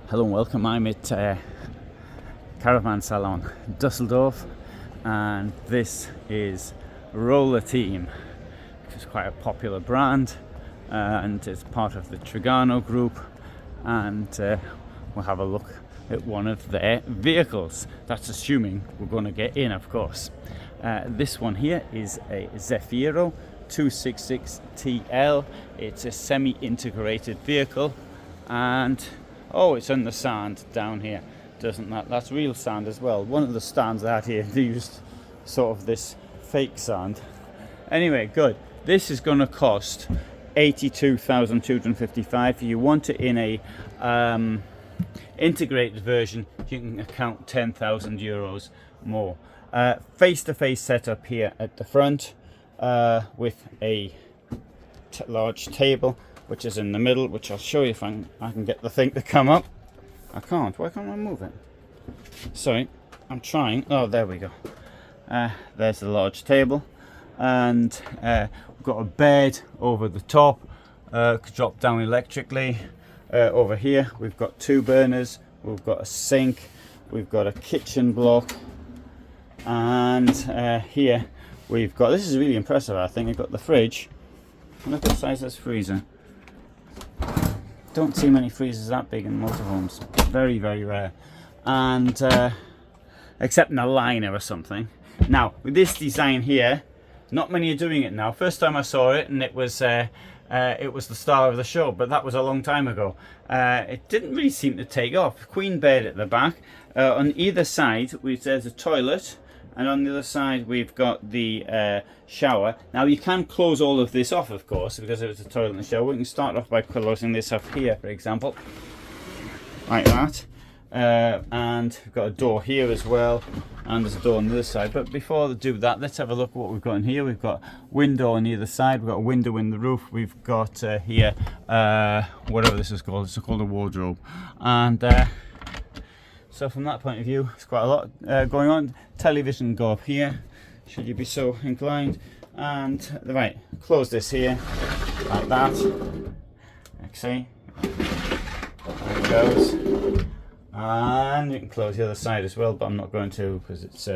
Hello and welcome. I'm at Caravan Salon Dusseldorf, and this is Roller Team, which is quite a popular brand and it's part of the Trigano group, and we'll have a look at one of their vehicles. That's assuming we're going to get in, of course. This one here is a Zefiro 266 TL. It's a semi-integrated vehicle, and oh, it's in the sand down here, doesn't that? That's real sand as well. One of the stands out here, they used sort of this fake sand. Anyway, good. This is going to cost 82,255. If you want it in a integrated version, you can account 10,000 euros more. Face-to-face setup here at the front with a large table, which is in the middle, which I'll show you if I can get the thing to come up. I can't. Why can't I move it? Sorry, I'm trying. Oh, there we go. There's the large table, and we've got a bed over the top, could drop down electrically. Over here we've got two burners, we've got a sink, we've got a kitchen block, and here we've got, this is really impressive, I think, we've got the fridge. Look at the size of this freezer. Don't see many freezers that big in motorhomes. Very, very rare. And except in a liner or something. Now, with this design here, not many are doing it now. First time I saw it, and it was the star of the show, but that was a long time ago. It didn't really seem to take off. Queen bed at the back. On either side, there's a toilet, and on the other side we've got the shower. Now you can close all of this off, of course, because it's a toilet and a shower. We can start off by closing this off here, for example, like that. And we've got a door here as well, and there's a door on the other side. But before we do that, let's have a look at what we've got in here. We've got window on either side, we've got a window in the roof, we've got here whatever this is called, it's called a wardrobe. And so from that point of view, it's quite a lot going on. Television can go up here, should you be so inclined. And right, close this here, like that. See, there it goes. And you can close the other side as well, but I'm not going to, because it's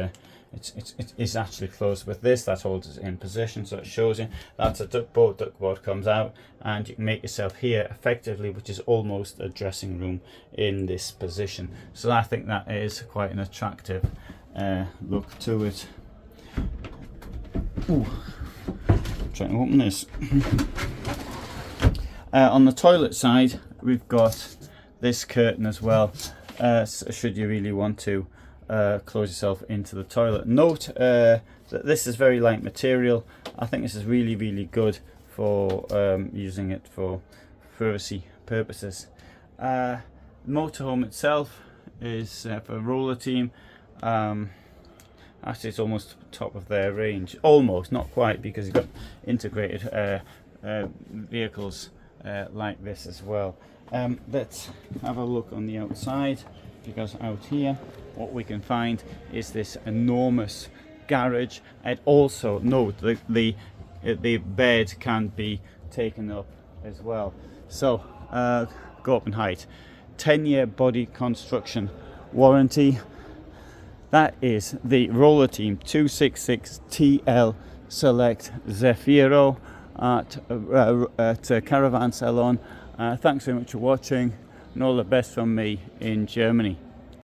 actually closed with this. That holds it in position, so it shows you. That's a duckboard. Duckboard comes out, and you can make yourself here effectively, which is almost a dressing room in this position. So I think that is quite an attractive look to it. Ooh. I'm trying to open this. On the toilet side, we've got this curtain as well. Should you really want to close yourself into the toilet. Note that this is very light material. I think this is really, really good for using it for privacy purposes. Motorhome itself is for Roller Team. Actually, it's almost top of their range. Almost, not quite, because you've got integrated vehicles like this as well. Let's have a look on the outside, because out here what we can find is this enormous garage. And also note the bed can be taken up as well. So go up in height. 10-year body construction warranty. That is the Roller Team 266 TL Select Zefiro at Caravan Salon. Thanks very much for watching, and all the best from me in Germany.